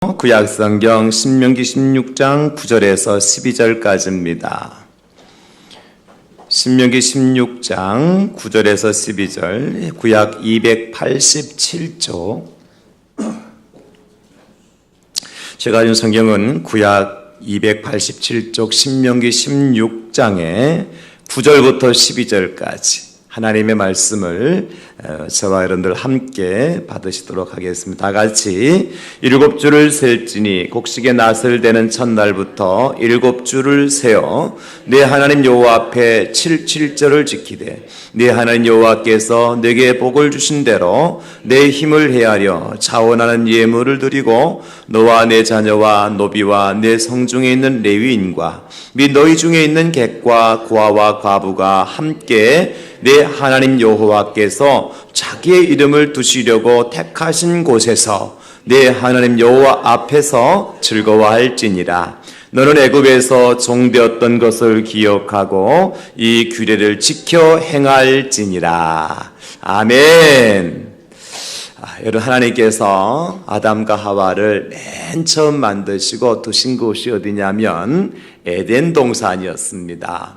구약성경 신명기 16장 9절에서 12절까지입니다. 신명기 16장 9절에서 12절, 구약 287쪽. 제가 가진 성경은 구약 287쪽 신명기 16장에 9절부터 12절까지 하나님의 말씀을 저와 여러분들 함께 받으시도록 하겠습니다. 다 같이 7주를 셀지니 곡식의 낫을 대는 첫날부터 7주를 세어 내 하나님 여호와 앞에 7절을 지키되 내 하나님 여호와께서 내게 복을 주신 대로 내 힘을 헤아려 자원하는 예물을 드리고 너와 내 자녀와 노비와 내 성중에 있는 레위인과 및 너희 중에 있는 객과 고아와 과부가 함께 내 하나님 여호와께서 자기의 이름을 두시려고 택하신 곳에서 내 하나님 여호와 앞에서 즐거워할지니라. 너는 애굽에서 종되었던 것을 기억하고 이 규례를 지켜 행할지니라. 아멘. 여러분, 하나님께서 아담과 하와를 맨 처음 만드시고 두신 곳이 어디냐면 에덴 동산이었습니다.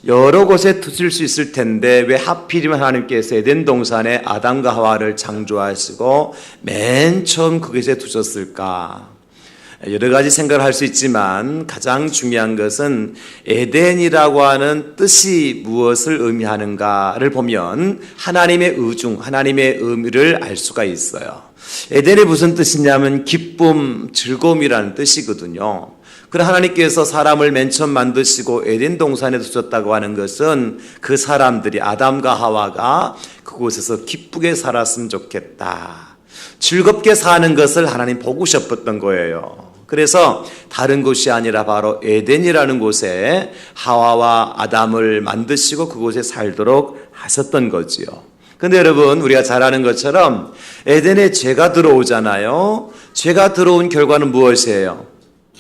여러 곳에 두실 수 있을 텐데 왜 하필이면 하나님께서 에덴 동산에 아담과 하와를 창조하시고 맨 처음 그곳에 두셨을까? 여러 가지 생각을 할 수 있지만 가장 중요한 것은 에덴이라고 하는 뜻이 무엇을 의미하는가를 보면 하나님의 의중, 하나님의 의미를 알 수가 있어요. 에덴이 무슨 뜻이냐면 기쁨, 즐거움이라는 뜻이거든요. 그러나 하나님께서 사람을 맨 처음 만드시고 에덴 동산에 두셨다고 하는 것은 그 사람들이 아담과 하와가 그곳에서 기쁘게 살았으면 좋겠다, 즐겁게 사는 것을 하나님 보고 싶었던 거예요. 그래서 다른 곳이 아니라 바로 에덴이라는 곳에 하와와 아담을 만드시고 그곳에 살도록 하셨던 거지요. 근데 여러분, 우리가 잘 아는 것처럼 에덴에 죄가 들어오잖아요. 죄가 들어온 결과는 무엇이에요?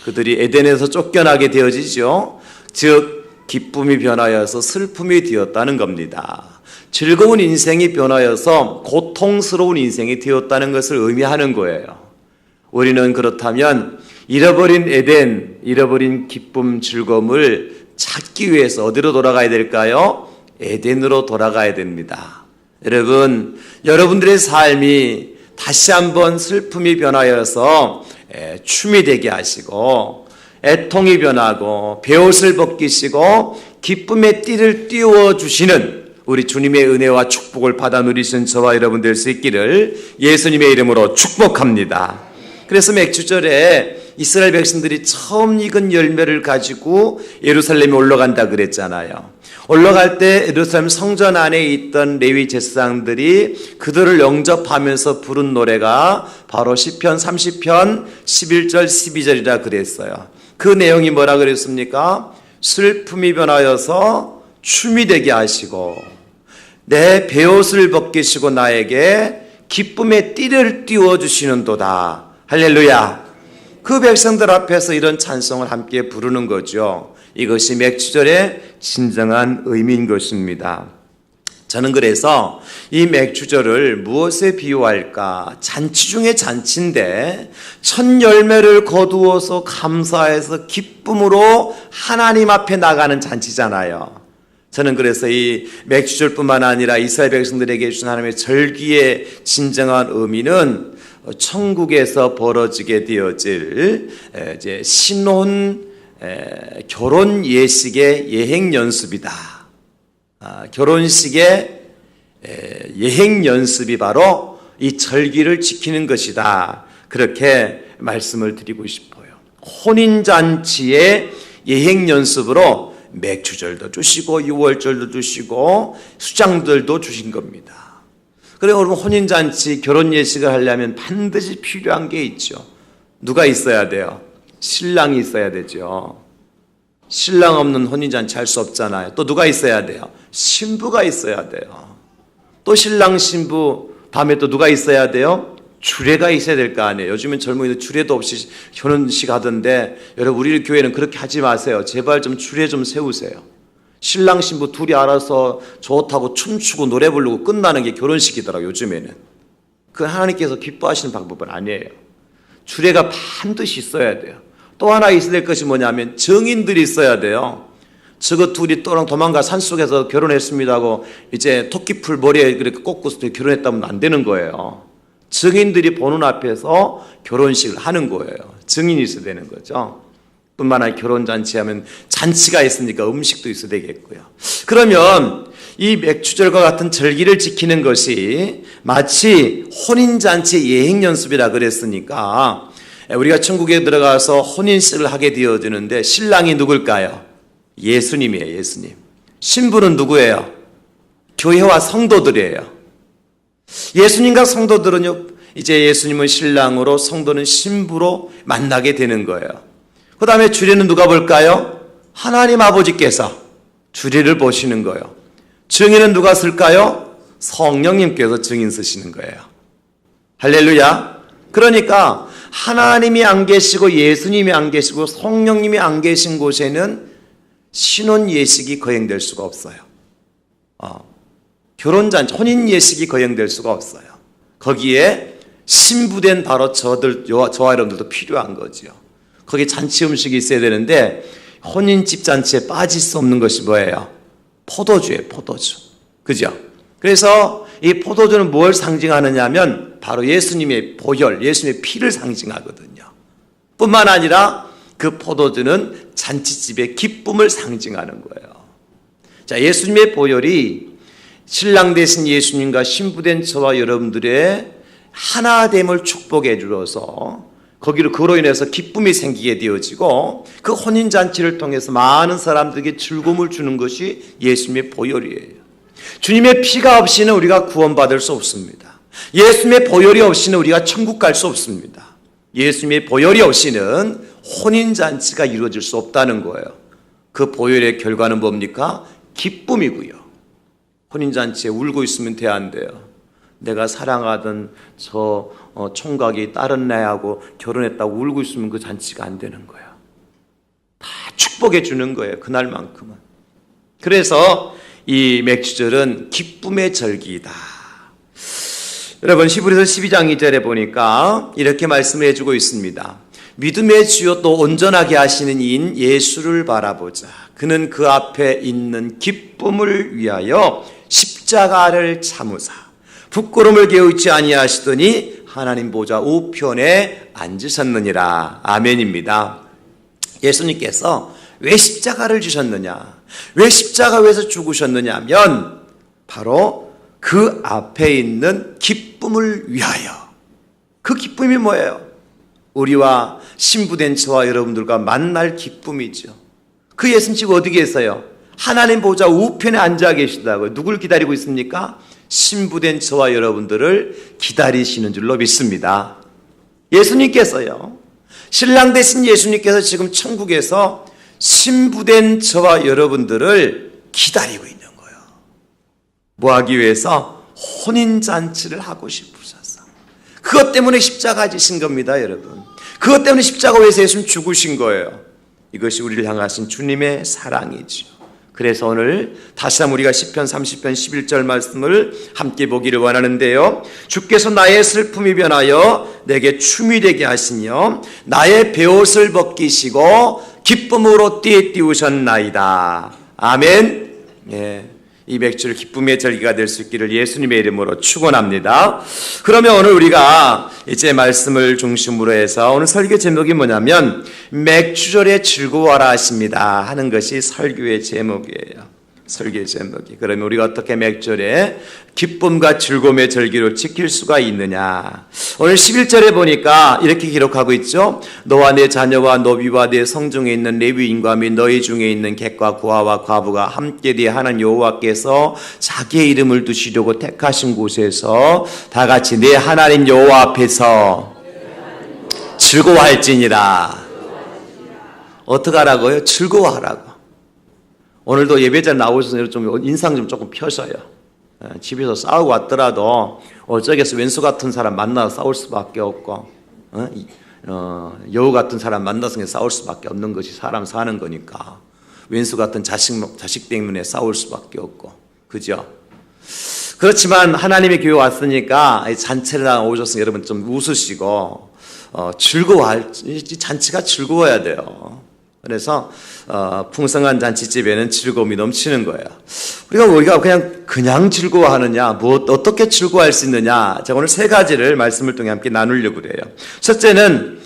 그들이 에덴에서 쫓겨나게 되어지죠. 즉 기쁨이 변하여서 슬픔이 되었다는 겁니다. 즐거운 인생이 변하여서 고통스러운 인생이 되었다는 것을 의미하는 거예요. 우리는 그렇다면 잃어버린 에덴, 잃어버린 기쁨, 즐거움을 찾기 위해서 어디로 돌아가야 될까요? 에덴으로 돌아가야 됩니다. 여러분, 여러분들의 삶이 다시 한번 슬픔이 변하여서 춤이 되게 하시고 애통이 변하고 베옷을 벗기시고 기쁨의 띠를 띄워주시는 우리 주님의 은혜와 축복을 받아 누리신 저와 여러분 될 수 있기를 예수님의 이름으로 축복합니다. 그래서 맥주절에 이스라엘 백성들이 처음 익은 열매를 가지고 예루살렘에 올라간다 그랬잖아요. 올라갈 때 예루살렘 성전 안에 있던 레위 제사장들이 그들을 영접하면서 부른 노래가 바로 시편 30편 11절 12절이라 그랬어요. 그 내용이 뭐라 그랬습니까? 슬픔이 변하여서 춤이 되게 하시고 내 베옷을 벗기시고 나에게 기쁨의 띠를 띄워주시는도다. 할렐루야. 그 백성들 앞에서 이런 찬송을 함께 부르는 거죠. 이것이 맥주절의 진정한 의미인 것입니다. 저는 그래서 이 맥주절을 무엇에 비유할까? 잔치 중에 잔치인데 첫 열매를 거두어서 감사해서 기쁨으로 하나님 앞에 나가는 잔치잖아요. 저는 그래서 이 맥주절뿐만 아니라 이스라엘 백성들에게 주신 하나님의 절기의 진정한 의미는 천국에서 벌어지게 되어질 이제 신혼 결혼 예식의 예행 연습이다. 결혼식의 예행 연습이 바로 이 절기를 지키는 것이다. 그렇게 말씀을 드리고 싶어요. 혼인잔치의 예행 연습으로 맥주절도 주시고 유월절도 주시고 수장들도 주신 겁니다. 그래서 여러분, 혼인잔치, 결혼 예식을 하려면 반드시 필요한 게 있죠. 누가 있어야 돼요? 신랑이 있어야 되죠. 신랑 없는 혼인잔치 할 수 없잖아요. 또 누가 있어야 돼요? 신부가 있어야 돼요. 또 신랑 신부 다음에 또 누가 있어야 돼요? 주례가 있어야 될 거 아니에요. 요즘엔 젊은이들 주례도 없이 결혼식 하던데 여러분, 우리 교회는 그렇게 하지 마세요. 제발 좀 주례 좀 세우세요. 신랑 신부 둘이 알아서 좋다고 춤추고 노래 부르고 끝나는 게 결혼식이더라고요. 요즘에는. 그건 하나님께서 기뻐하시는 방법은 아니에요. 주례가 반드시 있어야 돼요. 또 하나 있어야 될 것이 뭐냐면 정인들이 있어야 돼요. 저거 둘이 또랑 도망가 산속에서 결혼했습니다 하고 이제 토끼풀 머리에 그렇게 꽂고서 결혼했다면 안 되는 거예요. 증인들이 보는 앞에서 결혼식을 하는 거예요. 증인이 있어야 되는 거죠. 뿐만 아니라 결혼잔치하면 잔치가 있으니까 음식도 있어야 되겠고요. 그러면 이 맥주절과 같은 절기를 지키는 것이 마치 혼인잔치 예행연습이라 그랬으니까 우리가 천국에 들어가서 혼인식을 하게 되어지는데 신랑이 누굴까요? 예수님이에요. 예수님. 신부는 누구예요? 교회와 성도들이에요. 예수님과 성도들은요, 이제 예수님은 신랑으로 성도는 신부로 만나게 되는 거예요. 그 다음에 주례는 누가 볼까요? 하나님 아버지께서 주례를 보시는 거예요. 증인은 누가 쓸까요? 성령님께서 증인 쓰시는 거예요. 할렐루야. 그러니까 하나님이 안 계시고 예수님이 안 계시고 성령님이 안 계신 곳에는 신혼 예식이 거행될 수가 없어요. 결혼잔치, 혼인 예식이 거행될 수가 없어요. 거기에 신부된 바로 저와 여러분들도 필요한 거죠. 거기 잔치 음식이 있어야 되는데 혼인집 잔치에 빠질 수 없는 것이 뭐예요? 포도주예요. 포도주. 그죠? 그래서 이 포도주는 뭘 상징하느냐 하면 바로 예수님의 보혈, 예수님의 피를 상징하거든요. 뿐만 아니라 그 포도주는 잔치집의 기쁨을 상징하는 거예요. 자, 예수님의 보혈이 신랑 되신 예수님과 신부된 저와 여러분들의 하나됨을 축복해 주어서 거기로 그로 인해서 기쁨이 생기게 되어지고 그 혼인잔치를 통해서 많은 사람들에게 즐거움을 주는 것이 예수님의 보혈이에요. 주님의 피가 없이는 우리가 구원받을 수 없습니다. 예수님의 보혈이 없이는 우리가 천국 갈 수 없습니다. 예수님의 보혈이 없이는 혼인잔치가 이루어질 수 없다는 거예요. 그 보혈의 결과는 뭡니까? 기쁨이고요. 혼인잔치에 울고 있으면 돼 안 돼요. 내가 사랑하던 저 총각이 다른 애하고 결혼했다고 울고 있으면 그 잔치가 안 되는 거예요. 다 축복해 주는 거예요. 그날만큼은. 그래서 이 맥주절은 기쁨의 절기이다. 여러분 히브리서 12장 2절에 보니까 이렇게 말씀을 해주고 있습니다. 믿음의 주요 또 온전하게 하시는 이인 예수를 바라보자. 그는 그 앞에 있는 기쁨을 위하여 십자가를 참으사 부끄러움을 게으르지 아니하시더니 하나님 보좌 우편에 앉으셨느니라. 아멘입니다. 예수님께서 왜 십자가를 주셨느냐? 왜 십자가 위에서 죽으셨느냐 하면 바로 그 앞에 있는 기쁨을 위하여. 그 기쁨이 뭐예요? 우리와 신부된 저와 여러분들과 만날 기쁨이죠. 그 예수님 지금 어디 계세요? 하나님 보좌 우편에 앉아 계시다고요. 누굴 기다리고 있습니까? 신부된 저와 여러분들을 기다리시는 줄로 믿습니다. 예수님께서요, 신랑 되신 예수님께서 지금 천국에서 신부된 저와 여러분들을 기다리고 있는 거예요. 뭐 하기 위해서? 혼인잔치를 하고 싶으셔서. 그것 때문에 십자가 지신 겁니다, 여러분. 그것 때문에 십자가 위에서 예수님 죽으신 거예요. 이것이 우리를 향하신 주님의 사랑이죠. 그래서 오늘 다시 한번 우리가 시편 30편 11절 말씀을 함께 보기를 원하는데요. 주께서 나의 슬픔이 변하여 내게 춤이 되게 하시며 나의 베옷을 벗기시고 기쁨으로 띠우셨나이다. 아멘. 예. 이 맥주를 기쁨의 절기가 될 수 있기를 예수님의 이름으로 축원합니다. 그러면 오늘 우리가 이제 말씀을 중심으로 해서 오늘 설교 제목이 뭐냐면 맥주절에 즐거워하라 하십니다 하는 것이 설교의 제목이에요. 설교의 제목이. 그러면 우리가 어떻게 맥주절에 기쁨과 즐거움의 절기를 지킬 수가 있느냐. 오늘 11절에 보니까 이렇게 기록하고 있죠. 너와 내 자녀와 노비와 내 성중에 있는 레위인과 및 너희 중에 있는 객과 고아와 과부가 함께 네 하나님 여호와께서 자기의 이름을 두시려고 택하신 곳에서 다 같이 내 하나님 여호와 앞에서 즐거워할지니라. 어떻게 하라고요? 즐거워하라고. 오늘도 예배자 나오셔서 좀 인상 좀 조금 펴셔요. 집에서 싸우고 왔더라도 어쩌겠어. 왼수 같은 사람 만나서 싸울 수밖에 없고 여우 같은 사람 만나서 싸울 수밖에 없는 것이 사람 사는 거니까 왼수 같은 자식 때문에 싸울 수밖에 없고 그죠? 그렇지만 하나님의 교회 왔으니까 잔치를 오셔서 여러분 좀 웃으시고 잔치가 즐거워야 돼요. 그래서 풍성한 잔치집에는 즐거움이 넘치는 거예요. 우리가 그냥 즐거워하느냐, 어떻게 즐거워할 수 있느냐, 제가 오늘 세 가지를 말씀을 통해 함께 나누려고 그래요. 첫째는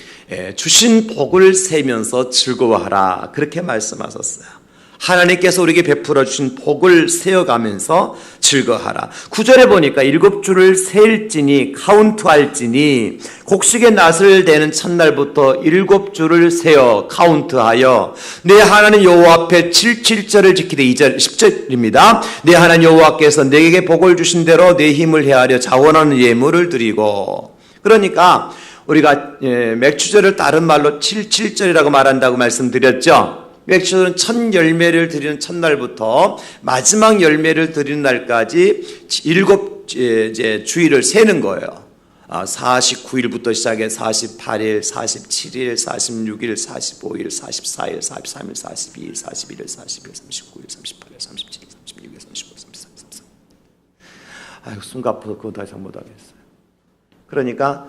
주신 복을 세면서 즐거워하라, 그렇게 말씀하셨어요. 하나님께서 우리에게 베풀어 주신 복을 세어가면서 즐거워하라. 9절에 보니까 7주를 세일지니 카운트할지니 곡식의 낫을 대는 첫날부터 7주를 세어 카운트하여 내 하나님 여호와 앞에 7절을 지키되 2절 10절입니다. 내 하나님 여호와께서 내게 복을 주신 대로 내 힘을 헤아려 자원하는 예물을 드리고, 그러니까 우리가 맥주절을 다른 말로 7절이라고 말한다고 말씀드렸죠. 맥주절은 첫 열매를 드리는 첫날부터 마지막 열매를 드리는 날까지 7 주일을 세는 거예요. 49일부터 시작해 48일, 47일, 46일, 45일, 44일, 43일, 42일, 41일, 40일, 39일, 38일, 37일, 36일, 35일, 34일, 34일. 아이고, 숨 가빠서 그거 다 잘 못하겠어요. 그러니까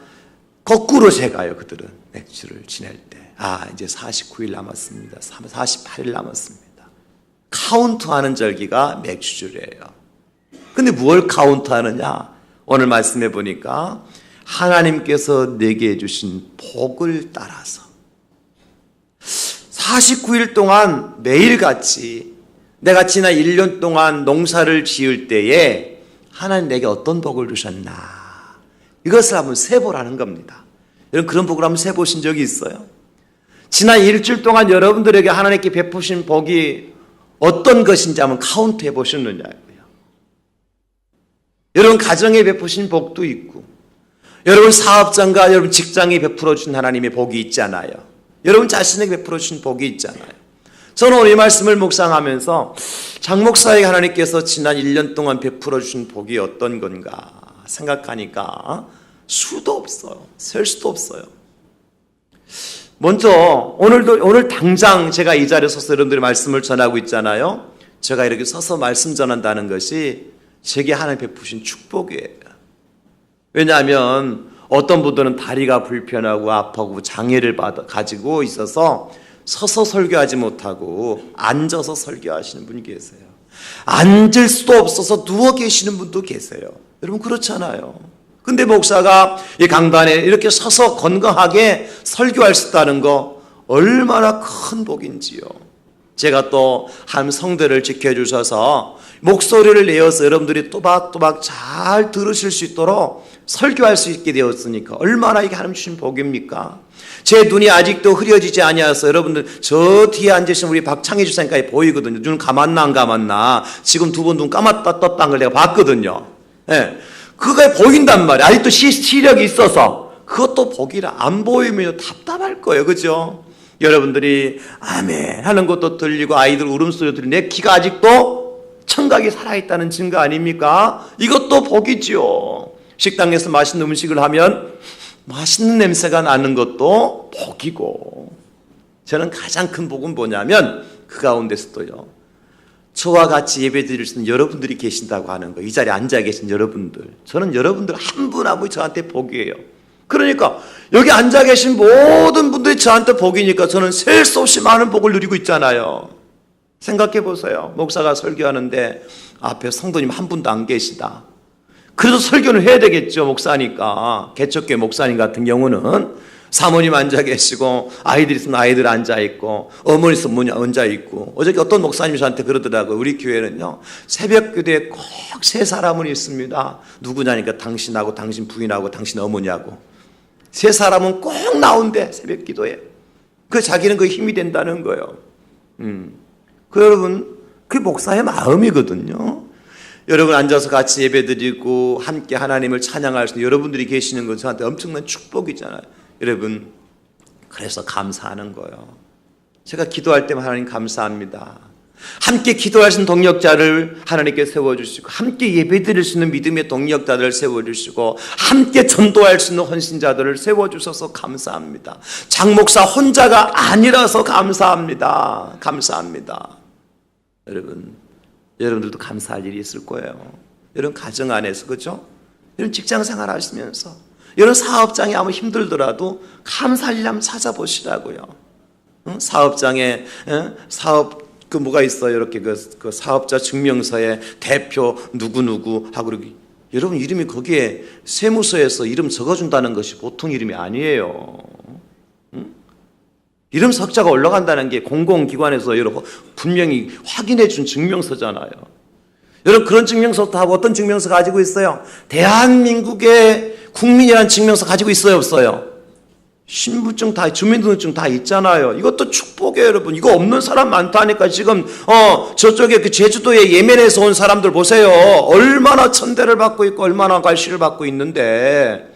거꾸로 세가요, 그들은. 맥주를 지낼 때. 이제 49일 남았습니다. 48일 남았습니다. 카운트하는 절기가 맥주절이에요. 근데 뭘 카운트하느냐? 오늘 말씀해 보니까 하나님께서 내게 주신 복을 따라서 49일 동안 매일같이 내가 지난 1년 동안 농사를 지을 때에 하나님 내게 어떤 복을 주셨나, 이것을 한번 세보라는 겁니다. 여러분, 그런 복을 한번 세보신 적이 있어요? 지난 일주일 동안 여러분들에게 하나님께 베푸신 복이 어떤 것인지 한번 카운트해 보셨느냐고요. 여러분 가정에 베푸신 복도 있고, 여러분 사업장과 여러분 직장에 베풀어 주신 하나님의 복이 있잖아요. 여러분 자신에게 베풀어 주신 복이 있잖아요. 저는 오늘 이 말씀을 묵상하면서 장 목사에게 하나님께서 지난 1년 동안 베풀어 주신 복이 어떤 건가 생각하니까 수도 없어요. 셀 수도 없어요. 먼저 오늘 당장 제가 이 자리에 서서 여러분들의 말씀을 전하고 있잖아요. 제가 이렇게 서서 말씀 전한다는 것이 제게 하나님 베푸신 축복이에요. 왜냐하면 어떤 분들은 다리가 불편하고 아파하고 장애를 가지고 있어서 서서 설교하지 못하고 앉아서 설교하시는 분이 계세요. 앉을 수도 없어서 누워 계시는 분도 계세요. 여러분 그렇잖아요. 근데 목사가 이 강단에 이렇게 서서 건강하게 설교할 수 있다는 거 얼마나 큰 복인지요. 제가 또 한 성대를 지켜주셔서 목소리를 내어서 여러분들이 또박또박 잘 들으실 수 있도록 설교할 수 있게 되었으니까 얼마나 이게 하나님 주신 복입니까? 제 눈이 아직도 흐려지지 아니하여서 여러분들 저 뒤에 앉으신 우리 박창희 주사님까지 보이거든요. 눈 감았나 안 감았나 지금 두 분 눈 감았다 떴다는 걸 내가 봤거든요. 네. 그게 보인단 말이에요. 아직도 시력이 있어서. 그것도 복이라. 안 보이면 답답할 거예요. 그죠? 여러분들이 아멘 하는 것도 들리고 아이들 울음소리 들리고 내 귀가 아직도 청각이 살아있다는 증거 아닙니까? 이것도 복이지요. 식당에서 맛있는 음식을 하면 맛있는 냄새가 나는 것도 복이고, 저는 가장 큰 복은 뭐냐면 그 가운데서도요, 저와 같이 예배 드릴 수 있는 여러분들이 계신다고 하는 거. 이 자리에 앉아 계신 여러분들, 저는 여러분들 한 분 한 분이 저한테 복이에요. 그러니까 여기 앉아 계신 모든 분들이 저한테 복이니까 저는 셀 수 없이 많은 복을 누리고 있잖아요. 생각해 보세요. 목사가 설교하는데 앞에 성도님 한 분도 안 계시다. 그래도 설교는 해야 되겠죠. 목사니까. 개척교회 목사님 같은 경우는 사모님 앉아 계시고 아이들 있으면 아이들 앉아 있고 어머니 있으면 앉아 있고. 어저께 어떤 목사님이 저한테 그러더라고요. 우리 교회는요 새벽 기도에 꼭 세 사람은 있습니다. 누구냐니까 당신하고 당신 부인하고 당신 어머니하고 세 사람은 꼭 나온대 새벽 기도에. 그 자기는 그 힘이 된다는 거예요. 그 여러분 그게 목사의 마음이거든요. 여러분 앉아서 같이 예배드리고 함께 하나님을 찬양할 수 있는 여러분들이 계시는 건 저한테 엄청난 축복이잖아요. 여러분 그래서 감사하는 거예요. 제가 기도할 때만 하나님 감사합니다. 함께 기도하신 동력자를 하나님께 세워주시고 함께 예배드릴 수 있는 믿음의 동력자들을 세워주시고 함께 전도할 수 있는 헌신자들을 세워주셔서 감사합니다. 장 목사 혼자가 아니라서 감사합니다. 감사합니다. 여러분들도 감사할 일이 있을 거예요. 여러분 가정 안에서, 그렇죠? 여러분 직장 생활 하시면서 이런 사업장이 아무 힘들더라도 감사일람 찾아보시라고요. 사업장에 사업 뭐가 있어요? 이렇게 그 사업자 증명서에 대표 누구누구 하고 그러기. 여러분 이름이 거기에 세무서에서 이름 적어준다는 것이 보통 이름이 아니에요. 이름 석자가 올라간다는 게 공공기관에서 여러분 분명히 확인해 준 증명서잖아요. 여러분 그런 증명서도 하고 어떤 증명서 가지고 있어요? 대한민국의 국민이라는 증명서 가지고 있어요, 없어요? 신분증 다, 주민등록증 다 있잖아요. 이것도 축복이에요, 여러분. 이거 없는 사람 많다니까. 지금 저쪽에 그 제주도에 예멘에서 온 사람들 보세요. 얼마나 천대를 받고 있고 얼마나 갈시를 받고 있는데,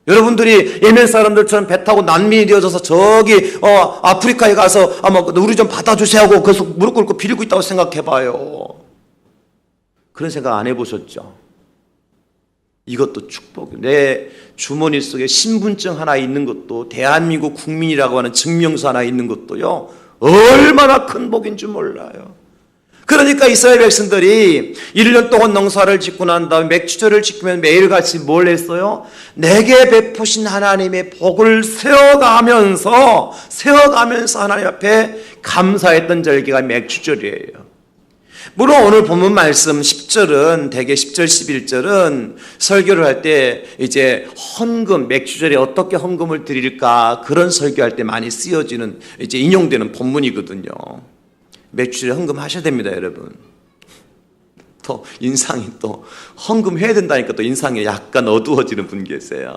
여러분들이 예멘 사람들처럼 배 타고 난민이 되어져서 저기 아프리카에 가서 아마 우리 좀 받아주세요 하고 그래서 무릎 꿇고 빌고 있다고 생각해봐요. 그런 생각 안 해보셨죠? 이것도 축복. 내 주머니 속에 신분증 하나 있는 것도, 대한민국 국민이라고 하는 증명서 하나 있는 것도요, 얼마나 큰 복인 줄 몰라요. 그러니까 이스라엘 백성들이 1년 동안 농사를 짓고 난 다음에 맥주절을 지키면 매일같이 뭘 했어요? 내게 베푸신 하나님의 복을 세어가면서 하나님 앞에 감사했던 절기가 맥주절이에요. 물론 오늘 본문 말씀 10절은 대개 10절 11절은 설교를 할 때 이제 헌금, 맥주절에 어떻게 헌금을 드릴까 그런 설교할 때 많이 쓰여지는 이제 인용되는 본문이거든요. 맥주절에 헌금하셔야 됩니다, 여러분. 또 인상이 또 헌금해야 된다니까 또 인상이 약간 어두워지는 분 계세요.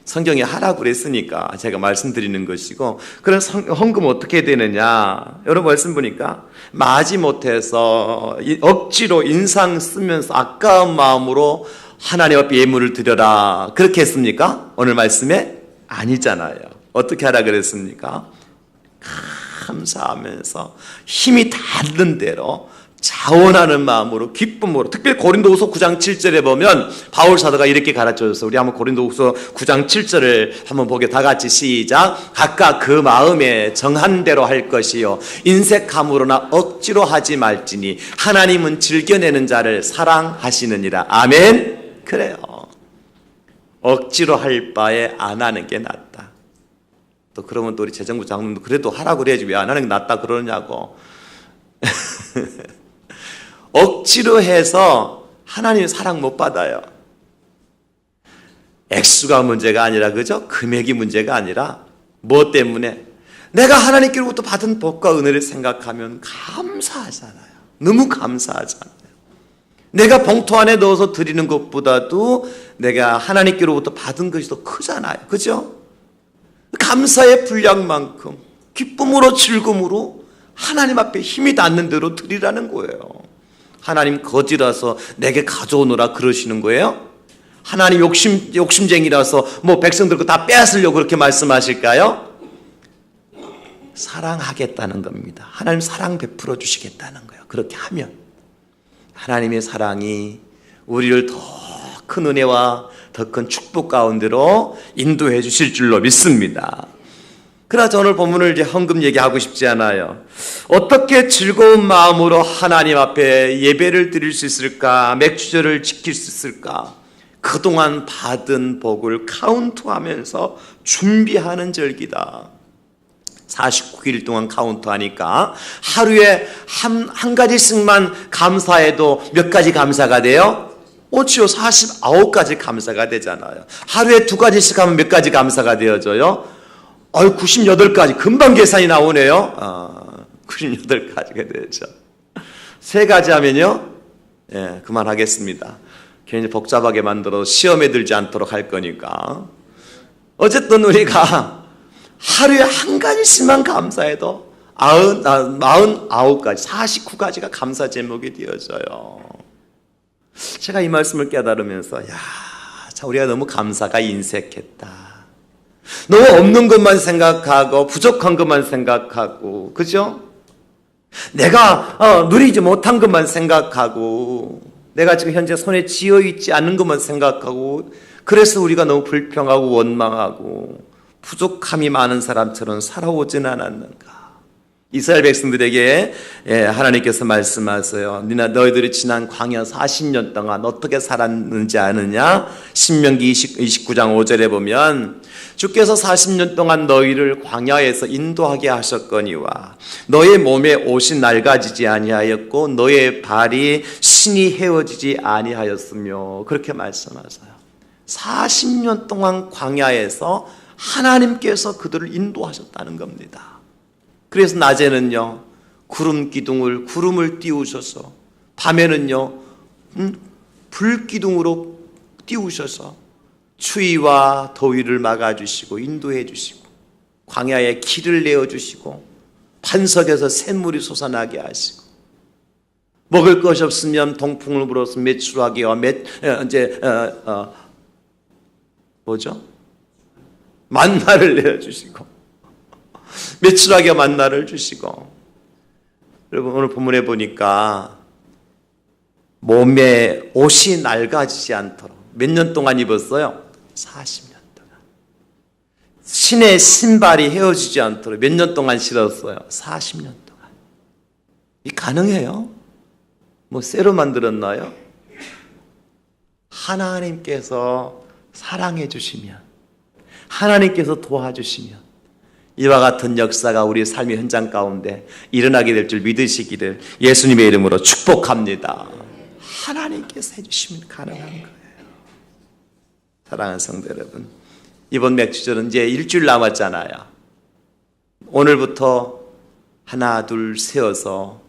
성경에 하라고 그랬으니까 제가 말씀드리는 것이고, 그런 헌금 어떻게 되느냐? 여러분 말씀 보니까 마지못해서 억지로 인상 쓰면서 아까운 마음으로 하나님 앞에 예물을 드려라 그렇게 했습니까? 오늘 말씀에 아니잖아요. 어떻게 하라 그랬습니까? 감사하면서 힘이 닿는 대로 자원하는 마음으로 기쁨으로, 특별히 고린도후서 9장 7절에 보면 바울 사도가 이렇게 가르쳐줘서 우리 한번 고린도후서 9장 7절을 한번 보게 다 같이 시작. 각각 그 마음에 정한 대로 할 것이요 인색함으로나 억지로 하지 말지니 하나님은 즐겨내는 자를 사랑하시느니라. 아멘. 그래요. 억지로 할 바에 안 하는 게 낫다. 또 그러면 또 우리 재정부 장로님도 그래도 하라고 그래야지 왜 안 하는 게 낫다 그러냐고. 억지로 해서 하나님의 사랑 못 받아요. 액수가 문제가 아니라, 그죠? 금액이 문제가 아니라 뭐 때문에? 내가 하나님께로부터 받은 복과 은혜를 생각하면 감사하잖아요. 너무 감사하잖아요. 내가 봉투 안에 넣어서 드리는 것보다도 내가 하나님께로부터 받은 것이 더 크잖아요. 그죠? 감사의 분량만큼 기쁨으로 즐거움으로 하나님 앞에 힘이 닿는 대로 드리라는 거예요. 하나님 거지라서 내게 가져오느라 그러시는 거예요? 하나님 욕심쟁이라서 뭐 백성들 거 다 빼앗으려고 그렇게 말씀하실까요? 사랑하겠다는 겁니다. 하나님 사랑 베풀어 주시겠다는 거예요. 그렇게 하면 하나님의 사랑이 우리를 더 큰 은혜와 더 큰 축복 가운데로 인도해 주실 줄로 믿습니다. 그러나 오늘 본문을 이제 헌금 얘기하고 싶지 않아요. 어떻게 즐거운 마음으로 하나님 앞에 예배를 드릴 수 있을까? 맥주절을 지킬 수 있을까? 그동안 받은 복을 카운트하면서 준비하는 절기다. 49일 동안 카운트하니까 하루에 한 가지씩만 감사해도 몇 가지 감사가 돼요? 오치요 49가지 감사가 되잖아요. 하루에 2가지씩 하면 몇 가지 감사가 되어져요? 98가지. 금방 계산이 나오네요. 98가지가 되죠. 3가지 하면요, 예, 그만하겠습니다. 괜히 복잡하게 만들어 시험에 들지 않도록 할 거니까. 어쨌든 우리가 하루에 한 가지씩만 감사해도 49가지, 49가지가 감사 제목이 되어져요. 제가 이 말씀을 깨달으면서 참 우리가 너무 감사가 인색했다. 너무 없는 것만 생각하고 부족한 것만 생각하고, 그죠? 내가 누리지 못한 것만 생각하고, 내가 지금 현재 손에 쥐어있지 않는 것만 생각하고, 그래서 우리가 너무 불평하고 원망하고 부족함이 많은 사람처럼 살아오진 않았는가. 이스라엘 백성들에게 하나님께서 말씀하세요. 너희들이 지난 광야 40년 동안 어떻게 살았는지 아느냐? 신명기 29장 5절에 보면 주께서 40년 동안 너희를 광야에서 인도하게 하셨거니와 너의 몸에 옷이 낡아지지 아니하였고 너의 발이 신이 헤어지지 아니하였으며 그렇게 말씀하세요. 40년 동안 광야에서 하나님께서 그들을 인도하셨다는 겁니다. 그래서 낮에는요 구름을 띄우셔서 밤에는요 불기둥으로 띄우셔서 추위와 더위를 막아주시고 인도해 주시고 광야에 길을 내어주시고 반석에서 샘물이 솟아나게 하시고 먹을 것이 없으면 동풍을 불어서 메추라기와 만나를 내어주시고 메추라기와 만나를 주시고 여러분 오늘 본문에 보니까 몸에 옷이 낡아지지 않도록 몇 년 동안 입었어요? 40년 동안. 신의 신발이 헤어지지 않도록 몇 년 동안 신었어요? 40년 동안. 이 가능해요? 뭐 쇠로 만들었나요? 하나님께서 사랑해 주시면 하나님께서 도와주시면 이와 같은 역사가 우리 삶의 현장 가운데 일어나게 될 줄 믿으시기를 예수님의 이름으로 축복합니다. 하나님께서 해주시면 가능한 거예요. 사랑하는 성도 여러분, 이번 맥주절은 이제 일주일 남았잖아요. 오늘부터 하나 둘 세어서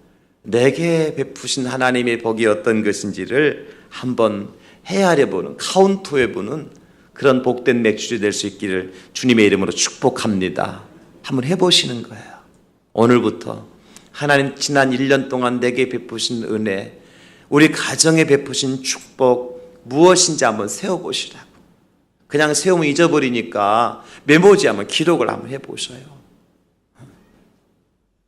내게 베푸신 하나님의 복이 어떤 것인지를 한번 헤아려보는 카운트해보는 그런 복된 맥주절이 될 수 있기를 주님의 이름으로 축복합니다. 한번 해보시는 거예요. 오늘부터 하나님 지난 1년 동안 내게 베푸신 은혜, 우리 가정에 베푸신 축복 무엇인지 한번 세워보시라고. 그냥 세우면 잊어버리니까 메모지 한번 기록을 한번 해보셔요.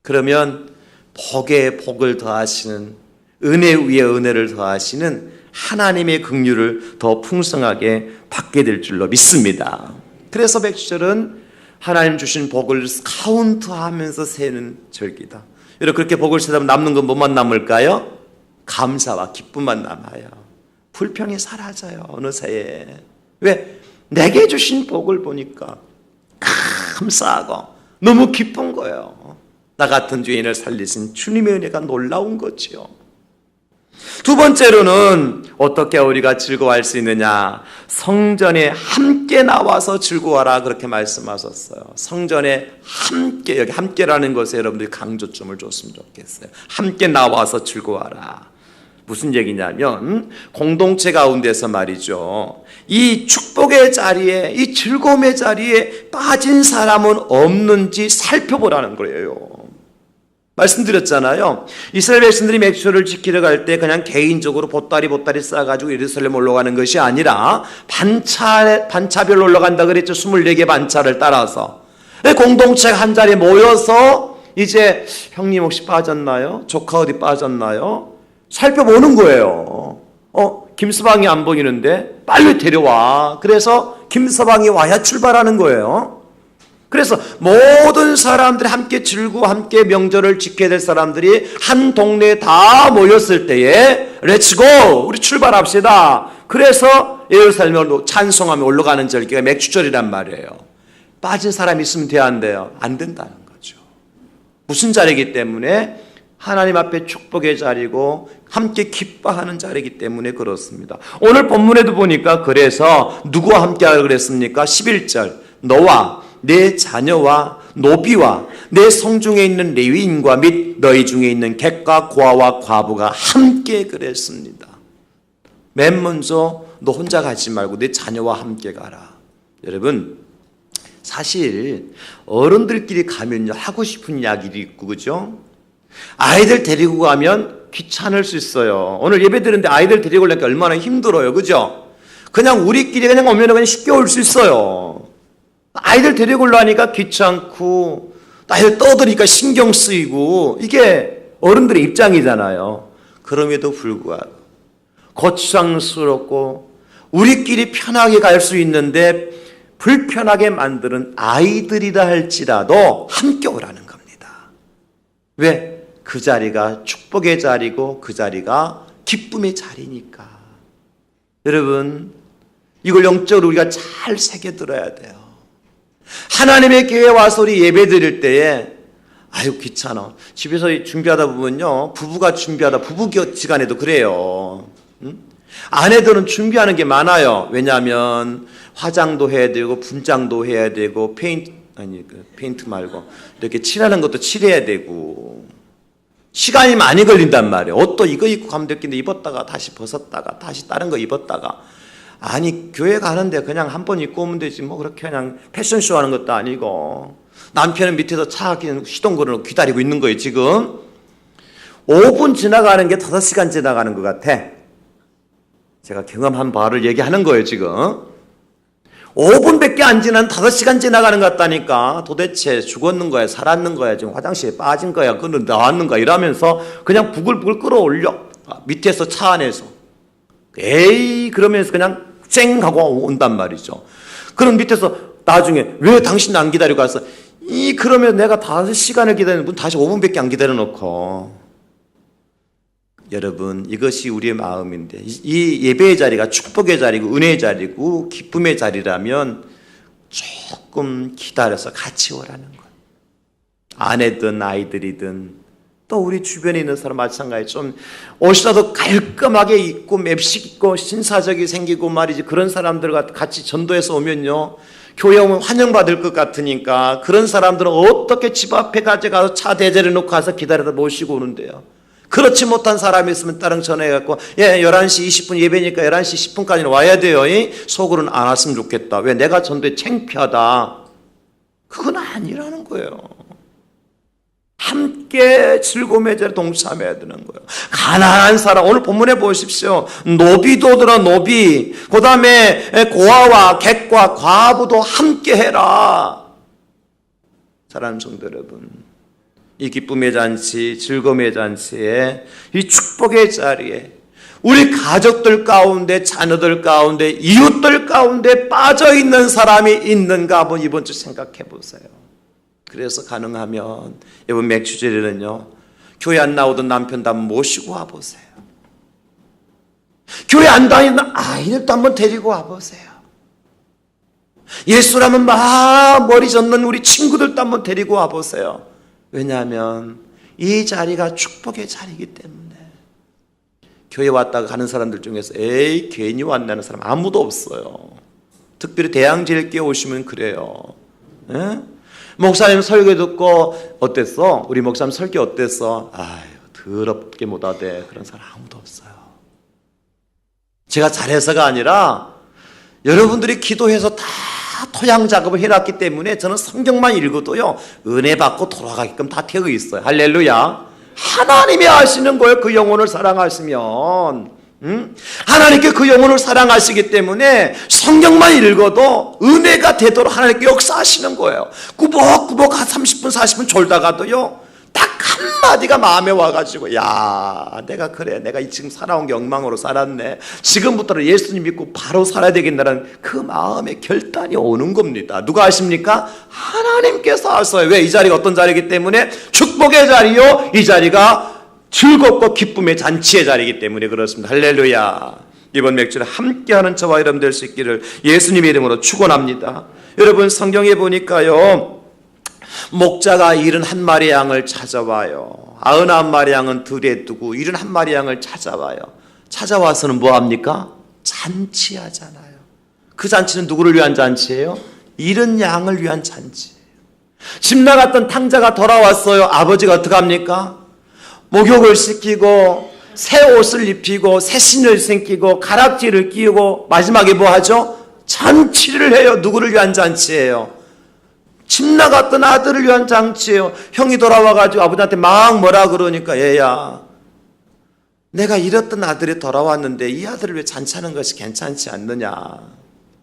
그러면 복에 복을 더하시는 은혜 위에 은혜를 더하시는 하나님의 긍휼을 더 풍성하게 받게 될 줄로 믿습니다. 그래서 백주절은 하나님 주신 복을 카운트하면서 세는 절기다. 여러분 그렇게 복을 세다 보면 남는 건 뭐만 남을까요? 감사와 기쁨만 남아요. 불평이 사라져요. 어느새에. 왜? 내게 주신 복을 보니까 감사하고 너무 기쁜 거예요. 나 같은 죄인을 살리신 주님의 은혜가 놀라운 거지요. 두 번째로는 어떻게 우리가 즐거워할 수 있느냐? 성전에 함께 나와서 즐거워하라 그렇게 말씀하셨어요. 성전에 함께, 여기 함께라는 것에 여러분들이 강조점을 줬으면 좋겠어요. 함께 나와서 즐거워하라. 무슨 얘기냐면 공동체 가운데서 말이죠. 이 축복의 자리에, 이 즐거움의 자리에 빠진 사람은 없는지 살펴보라는 거예요. 말씀드렸잖아요. 이스라엘 백성들이 맥주를 지키러 갈 때 그냥 개인적으로 보따리 싸가지고 예루살렘 올라가는 것이 아니라 반차별로 올라간다 그랬죠. 24개 반차를 따라서 공동체가 한 자리에 모여서 이제 형님 혹시 빠졌나요? 조카 어디 빠졌나요? 살펴보는 거예요. 김서방이 안 보이는데 빨리 데려와. 그래서 김서방이 와야 출발하는 거예요. 그래서 모든 사람들이 함께 즐기고 함께 명절을 지켜야 될 사람들이 한 동네에 다 모였을 때에 렛츠고 우리 출발합시다. 그래서 예루살렘으로 찬송하며 올라가는 절기가 맥주절이란 말이에요. 빠진 사람이 있으면 돼야 안 돼요? 안 된다는 거죠. 무슨 자리이기 때문에? 하나님 앞에 축복의 자리고 함께 기뻐하는 자리이기 때문에 그렇습니다. 오늘 본문에도 보니까 그래서 누구와 함께 하라고 그랬습니까? 11절 너와 내 자녀와 노비와 내 성중에 있는 레위인과 및 너희 중에 있는 객과 고아와 과부가 함께 그랬습니다. 맨 먼저 너 혼자 가지 말고 내 자녀와 함께 가라. 여러분 사실 어른들끼리 가면요 하고 싶은 이야기도 있고 그죠? 아이들 데리고 가면 귀찮을 수 있어요. 오늘 예배 드리는데 아이들 데리고 오려니까 얼마나 힘들어요. 그죠? 그냥 우리끼리 그냥 오면 그냥 쉽게 올 수 있어요. 아이들 데리고 오려니까 귀찮고 아이들 떠드니까 신경 쓰이고 이게 어른들의 입장이잖아요. 그럼에도 불구하고 거추장스럽고 우리끼리 편하게 갈 수 있는데 불편하게 만드는 아이들이라 할지라도 함께 오라는 겁니다. 왜? 그 자리가 축복의 자리고 그 자리가 기쁨의 자리니까. 여러분, 이걸 영적으로 우리가 잘 새겨들어야 돼요. 하나님의 교회에 와서 우리 예배 드릴 때에 아유 귀찮아. 집에서 준비하다 보면요, 부부가 준비하다 부부지간에도 그래요. 아내들은 준비하는 게 많아요. 왜냐하면 화장도 해야 되고 분장도 해야 되고 페인트 말고 이렇게 칠하는 것도 칠해야 되고 시간이 많이 걸린단 말이에요. 옷도 이거 입고 가면 됐긴데 입었다가 다시 벗었다가 다시 다른 거 입었다가. 아니 교회 가는데 그냥 한 번 입고 오면 되지 뭐 그렇게 그냥 패션쇼 하는 것도 아니고. 남편은 밑에서 차 시동 걸어놓고 기다리고 있는 거예요. 지금 5분 지나가는 게 5시간 지나가는 것 같아. 제가 경험한 바를 얘기하는 거예요. 지금 5분밖에 안 지난 5시간 지나가는 것 같다니까. 도대체 죽었는 거야 살았는 거야 지금 화장실에 빠진 거야 그는 나왔는 거야 이러면서 그냥 부글부글 끌어올려. 밑에서 차 안에서 에이 그러면서 그냥 쌩 하고 온단 말이죠. 그럼 밑에서 나중에 왜 당신 안 기다리고 갔어? 그러면 내가 5시간을 기다리는 다시 5분밖에 안 기다려 놓고. 여러분, 이것이 우리의 마음인데 이 예배의 자리가 축복의 자리고 은혜의 자리고 기쁨의 자리라면 조금 기다려서 같이 오라는 거예요. 아내든 아이들이든 또 우리 주변에 있는 사람 마찬가지. 좀 옷이라도 깔끔하게 입고 맵식 입고 신사적이 생기고 말이지 그런 사람들과 같이 전도해서 오면요 교회 오면 환영받을 것 같으니까 그런 사람들은 어떻게 집 앞에 가져가서 차 대절해 놓고 가서 기다려다 모시고 오는데요. 그렇지 못한 사람이 있으면 따릉 전화해갖고 11시 20분 예배니까 11시 10분까지는 와야 돼요. 속으로는 안 왔으면 좋겠다. 왜? 내가 전도에 창피하다. 그건 아니라는 거예요. 함께 즐거움의 자리에 동참해야 되는 거예요. 가난한 사람, 오늘 본문에 보십시오. 노비도 들어 노비. 그 다음에 고아와 객과 과부도 함께 해라. 사랑하는 성도 여러분, 이 기쁨의 잔치, 즐거움의 잔치에 이 축복의 자리에 우리 가족들 가운데 자녀들 가운데 이웃들 가운데 빠져있는 사람이 있는가 한번 이번 주 생각해 보세요. 그래서 가능하면 이번 맥주제에는요 교회 안 나오던 남편도 한번 모시고 와보세요. 교회 안 다니는 아이들도 한번 데리고 와보세요. 예수라면 막 머리 젓는 우리 친구들도 한번 데리고 와보세요. 왜냐하면 이 자리가 축복의 자리이기 때문에. 교회 왔다가 가는 사람들 중에서 에이 괜히 왔다는 사람 아무도 없어요. 특별히 대양제일교회 오시면 그래요. 에? 목사님 설교 듣고 어땠어? 우리 목사님 설교 어땠어? 아유 더럽게 못하대. 그런 사람 아무도 없어요. 제가 잘해서가 아니라 여러분들이 기도해서 다 토양 작업을 해놨기 때문에 저는 성경만 읽어도요 은혜 받고 돌아가게끔 다 되어 있어요. 할렐루야. 하나님이 아시는 거예요. 그 영혼을 사랑하시면 하나님께 그 영혼을 사랑하시기 때문에 성경만 읽어도 은혜가 되도록 하나님께 역사하시는 거예요. 꾸벅꾸벅 한 30분 40분 졸다가도요 딱 한마디가 마음에 와가지고 야 내가 그래 내가 지금 살아온 게 엉망으로 살았네. 지금부터는 예수님 믿고 바로 살아야 되겠다는 그 마음의 결단이 오는 겁니다. 누가 아십니까? 하나님께서 아세요. 왜? 이 자리가 어떤 자리이기 때문에 축복의 자리요 이 자리가 즐겁고 기쁨의 잔치의 자리이기 때문에 그렇습니다. 할렐루야. 이번 맥주를 함께하는 저와 여러분 될 수 있기를 예수님의 이름으로 축원합니다. 여러분 성경에 보니까요 목자가 71마리 양을 찾아와요. 99마리 양은 들에 두고 71마리 양을 찾아와요. 찾아와서는 뭐합니까? 잔치하잖아요. 그 잔치는 누구를 위한 잔치예요? 잃은 양을 위한 잔치예요. 집 나갔던 탕자가 돌아왔어요. 아버지가 어떻게 합니까? 목욕을 시키고 새 옷을 입히고 새 신을 신기고 가락지를 끼우고 마지막에 뭐 하죠? 잔치를 해요. 누구를 위한 잔치예요? 집 나갔던 아들을 위한 잔치예요. 형이 돌아와가지고 아버지한테 막 뭐라 그러니까 얘야 내가 잃었던 아들이 돌아왔는데 이 아들을 왜 잔치하는 것이 괜찮지 않느냐.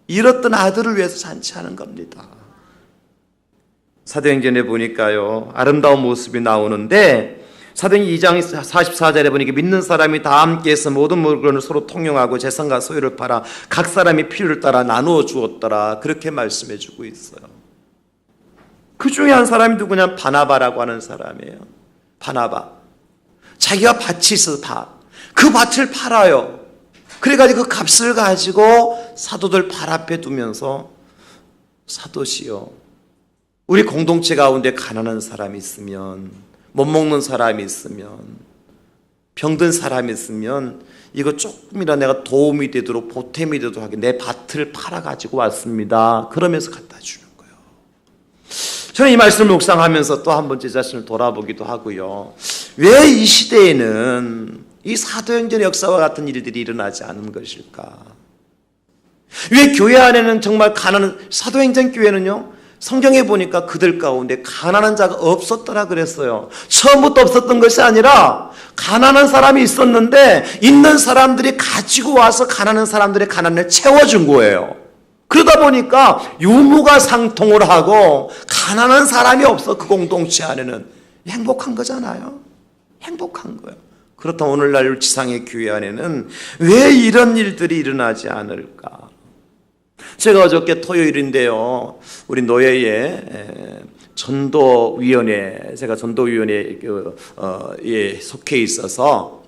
잃었던 아들을 위해서 잔치하는 겁니다. 사도행전에 보니까요 아름다운 모습이 나오는데 사도행전 2장 44절에 보니까 믿는 사람이 다 함께해서 모든 물건을 서로 통용하고 재산과 소유를 팔아 각 사람이 필요를 따라 나누어 주었더라. 그렇게 말씀해 주고 있어요. 그 중에 한 사람이 누구냐? 바나바라고 하는 사람이에요. 파나 봐. 자기가 밭이 있어서 그 밭을 팔아요. 그래가지고 그 값을 가지고 사도들 발 앞에 두면서 사도시여, 우리 공동체 가운데 가난한 사람이 있으면, 못 먹는 사람이 있으면, 병든 사람이 있으면 이거 조금이라도 내가 도움이 되도록 보탬이 되도록 하게 내 밭을 팔아가지고 왔습니다. 그러면서 갖다 주는 거예요. 저는 이 말씀을 묵상하면서 또 한 번 제 자신을 돌아보기도 하고요. 왜 이 시대에는 이 사도행전의 역사와 같은 일들이 일어나지 않은 것일까? 왜 교회 안에는 정말 사도행전 교회는요, 성경에 보니까 그들 가운데 가난한 자가 없었더라 그랬어요. 처음부터 없었던 것이 아니라 가난한 사람이 있었는데 있는 사람들이 가지고 와서 가난한 사람들의 가난을 채워준 거예요. 그러다 보니까 유무가 상통을 하고 가난한 사람이 없어. 그 공동체 안에는 행복한 거잖아요. 행복한 거예요. 그렇다면 오늘날 지상의 교회 안에는 왜 이런 일들이 일어나지 않을까? 제가 어저께 토요일인데요, 우리 노예의 전도위원회, 제가 전도위원회에 속해 있어서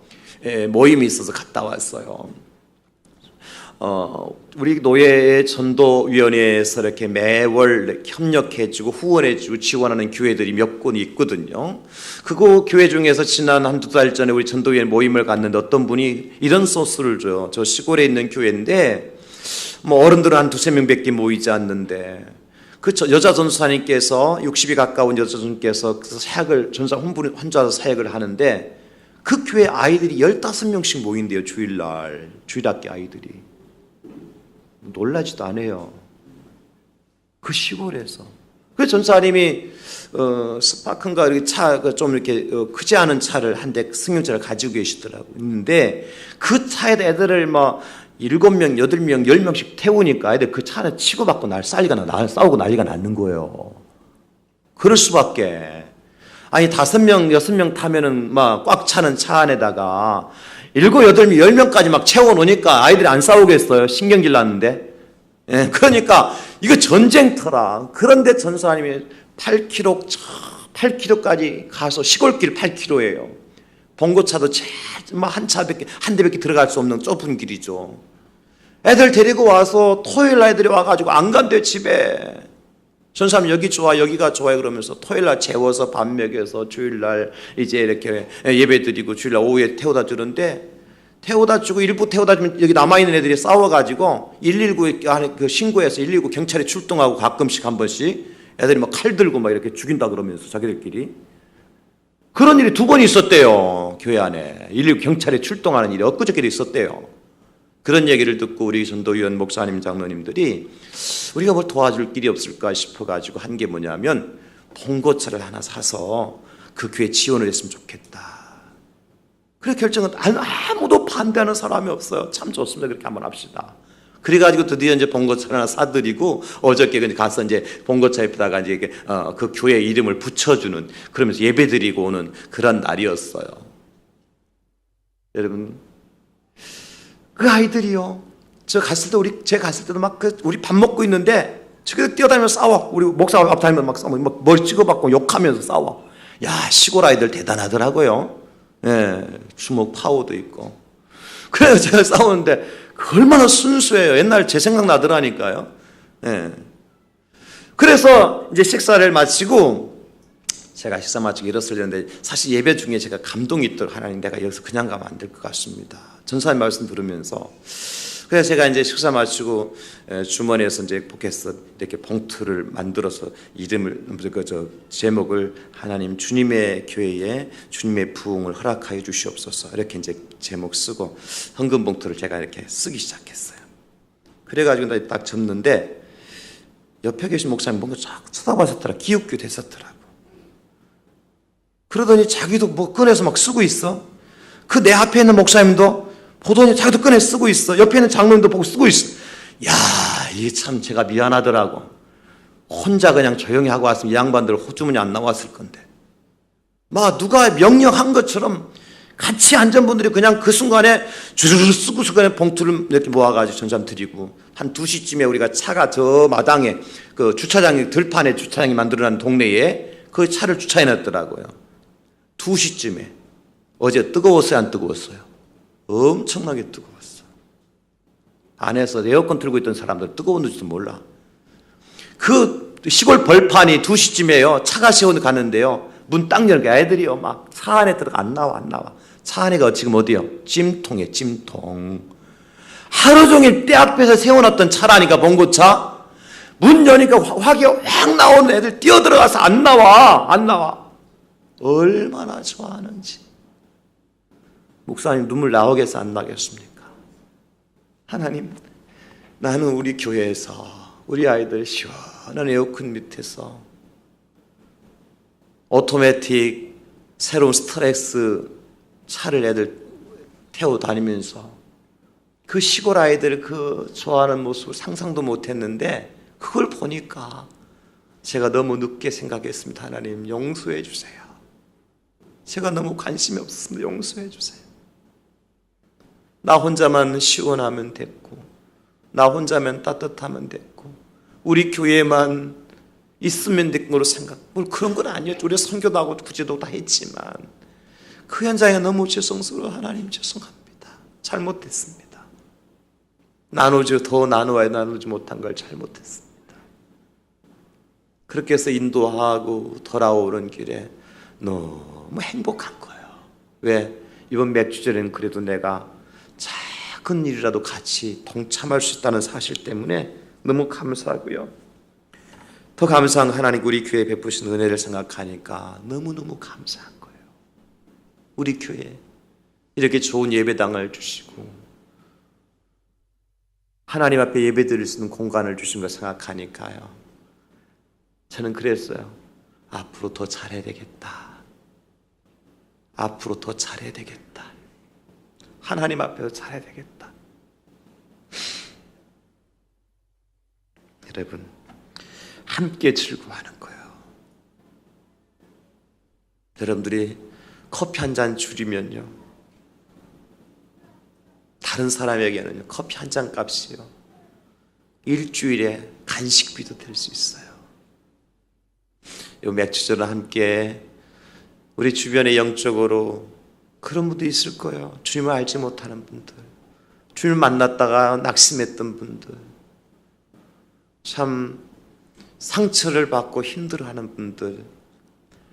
모임이 있어서 갔다 왔어요. 우리 노예의 전도위원회에서 이렇게 매월 협력해주고 후원해주고 지원하는 교회들이 몇 군이 있거든요. 그거 교회 중에서 지난 한두 달 전에 우리 전도위원회 모임을 갔는데 어떤 분이 이런 소스를 줘요. 저 시골에 있는 교회인데 뭐 어른들은 한 두세 명밖에 모이지 않는데 그 여자 전사님께서 60이 가까운 여자 전사님께서 사역을 전사 혼자 사역을 하는데 그 교회 아이들이 15명씩 모인대요. 주일날 주일학교 아이들이. 놀라지도 않아요. 그 시골에서. 그래서 전사님이 스파크인가 이렇게 차 좀 이렇게 크지 않은 차를 한 대 승용차를 가지고 계시더라고요. 있는데 그 차에다 애들을 막 7명, 8명, 10명씩 태우니까 애들 그 차를 치고받고 싸우고 난리가 나는 거예요. 그럴 수밖에. 아니 5명, 6명 타면은 막 꽉 차는 차 안에다가 7, 8명, 10명까지 막 채워놓으니까 아이들이 안 싸우겠어요. 신경질 났는데. 예, 그러니까 이거 전쟁터라. 그런데 전사님이 8km까지 가서 시골길 8km예요. 봉고차도 한 대밖에 들어갈 수 없는 좁은 길이죠. 애들 데리고 와서 토요일 날 애들이 와가지고 안 간대요, 집에. 전사님 여기 좋아, 여기가 좋아요 그러면서 토요일 날 재워서 밥 먹여서 주일 날 이제 이렇게 예배 드리고 주일 날 오후에 태워다 주는데 태워다 주고 일부 태워다 주면 여기 남아있는 애들이 싸워가지고 119에 그 신고해서 119 경찰이 출동하고 가끔씩 한 번씩 애들이 막 칼 들고 막 이렇게 죽인다 그러면서 자기들끼리 그런 일이 2번 있었대요. 교회 안에 119 경찰이 출동하는 일이 엊그저께도 있었대요. 그런 얘기를 듣고 우리 전도위원 목사님 장로님들이 우리가 뭘 도와줄 길이 없을까 싶어가지고 한 게 뭐냐면 봉고차를 하나 사서 그 교회 지원을 했으면 좋겠다. 그래 결정은 아무도 반대하는 사람이 없어요. 참 좋습니다. 그렇게 한번 합시다. 그래가지고 드디어 이제 봉고차를 하나 사드리고 어저께 가서 이제 봉고차에다가 이제 그 교회 이름을 붙여주는 그러면서 예배드리고 오는 그런 날이었어요. 여러분, 그 아이들이요. 제가 갔을 때도 막 우리 밥 먹고 있는데 저기서 뛰어다니면서 싸워. 우리 목사 앞 다니면서 막 싸워. 막 머리 찍어받고 욕하면서 싸워. 야, 시골 아이들 대단하더라고요. 예, 주먹 파워도 있고. 그래서 제가 싸우는데 얼마나 순수해요. 옛날 제 생각 나더라니까요. 예. 그래서 이제 식사를 마치고 제가 식사 마치고 일어서려는데 사실 예배 중에 제가 감동이 있도록 하나님 내가 여기서 그냥 가면 안 될 것 같습니다. 전사님 말씀 들으면서 그래서 제가 이제 식사 마치고 주머니에서 이제 포켓에서 이렇게 봉투를 만들어서 이름을 제목을 하나님 주님의 교회에 주님의 부흥을 허락하여 주시옵소서 이렇게 이제 제목 쓰고 헌금 봉투를 제가 이렇게 쓰기 시작했어요. 그래가지고 딱 접는데 옆에 계신 목사님 뭔가 쫙 쳐다봤었더라. 기웃기웃 했었더라고. 그러더니 자기도 뭐 꺼내서 막 쓰고 있어. 그 내 앞에 있는 목사님도 보더니 자기도 꺼내 쓰고 있어. 옆에 있는 장로님도 보고 쓰고 있어. 야, 이게 참 제가 미안하더라고. 혼자 그냥 조용히 하고 왔으면 이 양반들 호주머니 안 나왔을 건데. 막 누가 명령한 것처럼 같이 앉은 분들이 그냥 그 순간에 주르르 쓰고 순간에 봉투를 이렇게 모아가지고 전참 드리고 한 2시쯤에 우리가 차가 저 마당에 그 주차장이 들판에 주차장이 만들어놓은 동네에 그 차를 주차해 놨더라고요. 2시쯤에 어제 뜨거웠어요, 안 뜨거웠어요? 엄청나게 뜨거웠어요. 안에서 에어컨 틀고 있던 사람들 뜨거웠는지도 몰라. 그 시골 벌판이 2시쯤에요. 차가 세워서 가는데요. 문 딱 열게 애들이요. 막 차 안에 들어가 안 나와. 차 안에가 지금 어디요? 찜통이에요, 찜통. 하루 종일 때 앞에서 세워놨던 차라니까, 봉고차. 문 여니까 확이 확 나오는 애들 뛰어들어가서 안 나와. 얼마나 좋아하는지. 목사님 눈물 나오겠어, 안 나겠습니까? 하나님, 나는 우리 교회에서 우리 아이들 시원한 에어컨 밑에서 오토매틱 새로운 스트렉스 차를 애들 태워 다니면서 그 시골 아이들 그 좋아하는 모습을 상상도 못했는데, 그걸 보니까 제가 너무 늦게 생각했습니다. 하나님, 용서해 주세요. 제가 너무 관심이 없었습니다. 용서해 주세요. 나 혼자만 시원하면 됐고, 나 혼자만 따뜻하면 됐고, 우리 교회만 있으면 된 거로 뭐 그런 건 아니었죠. 우리 선교도 하고 구제도 다 했지만 그 현장에 너무 죄송스러워. 하나님, 죄송합니다. 잘못했습니다. 더 나누지 못한 걸 잘못했습니다. 그렇게 해서 인도하고 돌아오는 길에 너무 행복한 거예요. 왜? 이번 맥주절에는 그래도 내가 작은 일이라도 같이 동참할 수 있다는 사실 때문에 너무 감사하고요. 더 감사한 하나님, 우리 교회에 베푸신 은혜를 생각하니까 너무너무 감사한 거예요. 우리 교회에 이렇게 좋은 예배당을 주시고 하나님 앞에 예배 드릴 수 있는 공간을 주신 걸 생각하니까요, 저는 그랬어요. 앞으로 더 잘해야 되겠다. 앞으로 더 잘해야 되겠다. 하나님 앞에서 잘해야 되겠다. 여러분, 함께 즐거워하는 거예요. 여러분들이 커피 한 잔 줄이면요, 다른 사람에게는요, 커피 한 잔 값이요, 일주일에 간식비도 될 수 있어요. 요 맥주절은 함께 우리 주변에 영적으로 그런 분도 있을 거예요. 주님을 알지 못하는 분들, 주님을 만났다가 낙심했던 분들, 참 상처를 받고 힘들어하는 분들,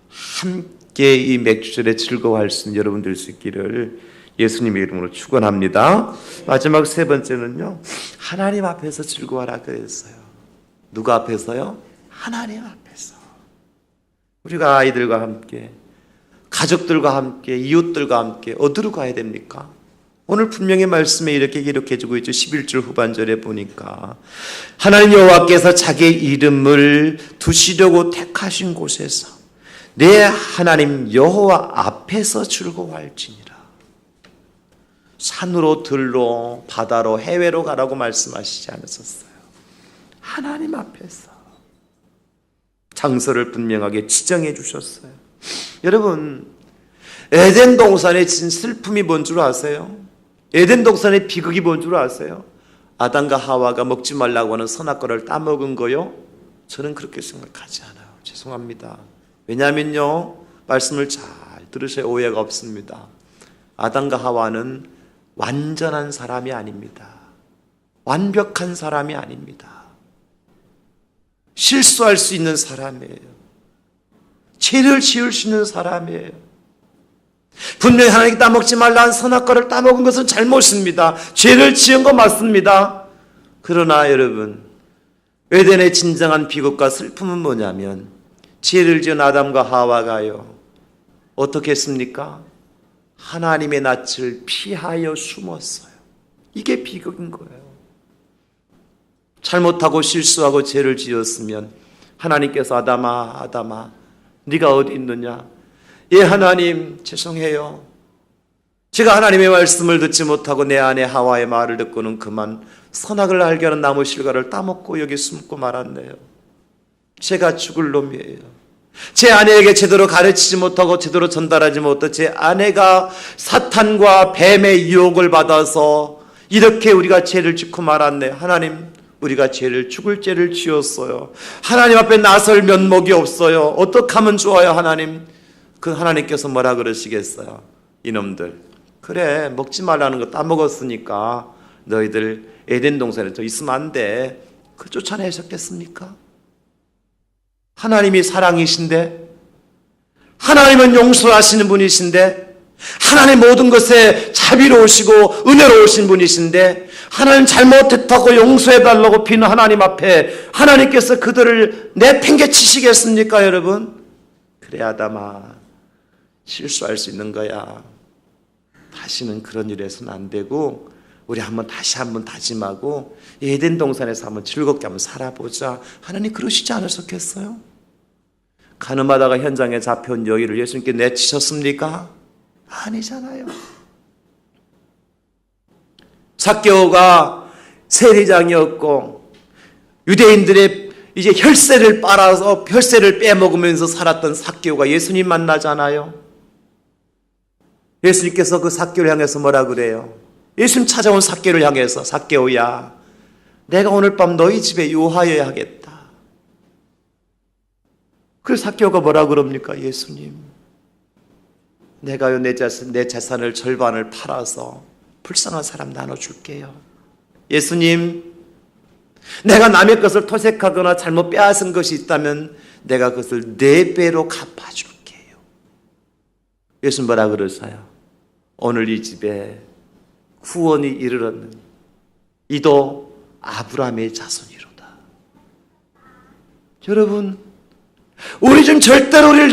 함께 이 맥주절에 즐거워할 수 있는 여러분 될 수 있기를 예수님의 이름으로 축원합니다. 마지막 세 번째는요, 하나님 앞에서 즐거워하라 그랬어요. 누가 앞에서요? 하나님 앞에서. 우리가 아이들과 함께, 가족들과 함께, 이웃들과 함께 어디로 가야 됩니까? 오늘 분명히 말씀에 이렇게 기록해주고 있죠. 11절 후반절에 보니까 하나님 여호와께서 자기의 이름을 두시려고 택하신 곳에서 내 하나님 여호와 앞에서 즐거워할지니라. 산으로 들로 바다로 해외로 가라고 말씀하시지 않으셨어요. 하나님 앞에서 장소를 분명하게 지정해 주셨어요. 여러분, 에덴 동산의 진 슬픔이 뭔 줄 아세요? 에덴 동산의 비극이 뭔 줄 아세요? 아담과 하와가 먹지 말라고 하는 선악과를 따먹은 거요? 저는 그렇게 생각하지 않아요. 죄송합니다. 왜냐하면요, 말씀을 잘 들으셔야 오해가 없습니다. 아담과 하와는 완전한 사람이 아닙니다. 완벽한 사람이 아닙니다. 실수할 수 있는 사람이에요. 죄를 지을 수 있는 사람이에요. 분명히 하나님께 따먹지 말라는 선악과를 따먹은 것은 잘못입니다. 죄를 지은 거 맞습니다. 그러나 여러분, 에덴의 진정한 비극과 슬픔은 뭐냐면 죄를 지은 아담과 하와가요, 어떻게 했습니까? 하나님의 낯을 피하여 숨었어요. 이게 비극인 거예요. 잘못하고 실수하고 죄를 지었으면 하나님께서 아담아 네가 어디 있느냐? 예, 하나님 죄송해요. 제가 하나님의 말씀을 듣지 못하고 내 아내 하와의 말을 듣고는 그만 선악을 알게 하는 나무 실과를 따먹고 여기 숨고 말았네요. 제가 죽을 놈이에요. 제 아내에게 제대로 가르치지 못하고 제대로 전달하지 못하고 제 아내가 사탄과 뱀의 유혹을 받아서 이렇게 우리가 죄를 짓고 말았네. 하나님, 우리가 죽을 죄를 지었어요. 하나님 앞에 나설 면목이 없어요. 어떻게 하면 좋아요? 하나님, 그 하나님께서 뭐라 그러시겠어요? 이놈들, 그래 먹지 말라는 거 따먹었으니까 너희들 에덴 동산에 더 있으면 안 돼. 그 쫓아내셨겠습니까? 하나님이 사랑이신데, 하나님은 용서하시는 분이신데, 하나님 모든 것에 자비로우시고 은혜로우신 분이신데, 하나님 잘못했다고 용서해달라고 비는 하나님 앞에 하나님께서 그들을 내팽개치시겠습니까, 여러분? 그래, 아담아, 실수할 수 있는 거야. 다시는 그런 일 해서는 안 되고, 우리 다시 한번 다짐하고 에덴 동산에서 한번 즐겁게 한번 살아보자. 하나님 그러시지 않으셨겠어요? 가늠하다가 현장에 잡혀온 여인을 예수님께 내치셨습니까? 아니잖아요. 삭개오가 세리장이었고 유대인들의 이제 혈세를 빨아서 혈세를 빼먹으면서 살았던 삭개오가 예수님 만나잖아요. 예수님께서 그 삭개오를 향해서 뭐라 그래요? 예수님 찾아온 삭개오를 향해서, 삭개오야, 내가 오늘 밤 너희 집에 유하여야 하겠다. 그래서 삭개오가 뭐라 그럽니까? 예수님, 내가요 내 재산을 절반을 팔아서 불쌍한 사람 나눠줄게요. 예수님, 내가 남의 것을 토색하거나 잘못 빼앗은 것이 있다면 내가 그것을 4배로 갚아줄게요. 예수님 뭐라 그러세요? 오늘 이 집에 구원이 이르렀는 이도 아브라함의 자손이로다. 여러분, 우리 좀 절대로 우리를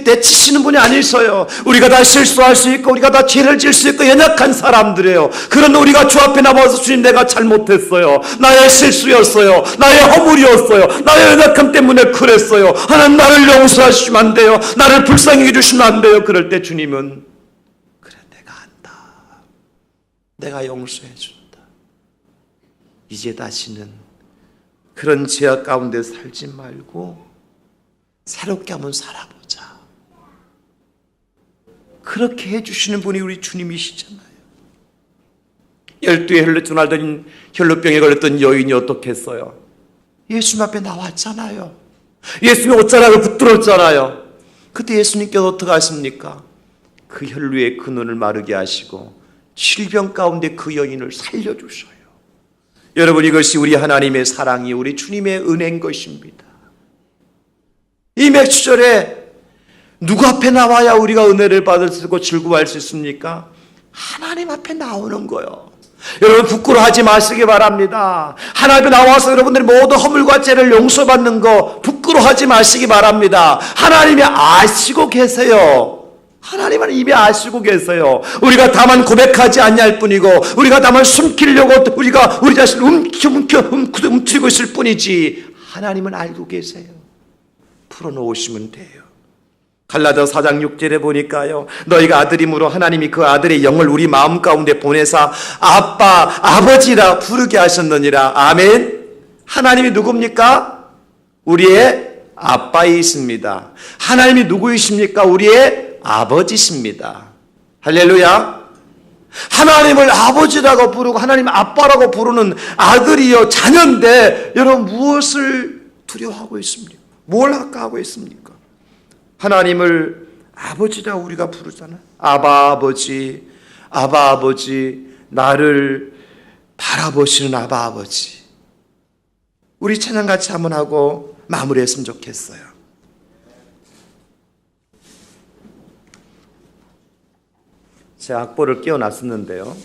내치시는 분이 아니셔요. 우리가 다 실수할 수 있고 우리가 다 죄를 지을 수 있고 연약한 사람들이에요. 그런데 우리가 주 앞에 나와서 주님, 내가 잘못했어요. 나의 실수였어요. 나의 허물이었어요. 나의 연약함 때문에 그랬어요. 하나님, 나를 용서하시면 안 돼요. 나를 불쌍히 해주시면 안 돼요. 그럴 때 주님은, 그래, 내가 안다. 내가 용서해 준다. 이제 다시는 그런 죄악 가운데 살지 말고 새롭게 한번 살아보자. 그렇게 해주시는 분이 우리 주님이시잖아요. 12의 혈루증 앓던 혈루병에 걸렸던 여인이 어떻게 했어요? 예수님 앞에 나왔잖아요. 예수님의 옷자락을 붙들었잖아요. 그때 예수님께서 어떻게 하십니까? 그 혈루의 그 눈을 마르게 하시고 질병 가운데 그 여인을 살려주셔요. 여러분, 이것이 우리 하나님의 사랑이, 우리 주님의 은혜인 것입니다. 이 맥주절에 누구 앞에 나와야 우리가 은혜를 받을 수 있고 즐거워할 수 있습니까? 하나님 앞에 나오는 거요. 여러분, 부끄러워하지 마시기 바랍니다. 하나님 앞에 나와서 여러분들이 모든 허물과 죄를 용서받는 거 부끄러워하지 마시기 바랍니다. 하나님이 아시고 계세요. 하나님은 이미 아시고 계세요. 우리가 다만 고백하지 않냐할 뿐이고, 우리가 다만 숨기려고 우리가 우리 자신을 움츠리고 있을 뿐이지, 하나님은 알고 계세요. 풀어놓으시면 돼요. 갈라디아 4장 6절에 보니까요, 너희가 아들임으로 하나님이 그 아들의 영을 우리 마음 가운데 보내사 아빠, 아버지라 부르게 하셨느니라. 아멘. 하나님이 누굽니까? 우리의 아빠이십니다. 하나님이 누구이십니까? 우리의 아버지십니다. 할렐루야. 하나님을 아버지라고 부르고 하나님 아빠라고 부르는 아들이요 자녀인데, 여러분 무엇을 두려워하고 있습니까? 뭘 아까하고 있습니까? 하나님을 아버지라 우리가 부르잖아요. 아바 아버지, 아바 아버지, 나를 바라보시는 아바 아버지. 우리 찬양 같이 한번 하고 마무리했으면 좋겠어요. 제 악보를 끼워놨었는데요,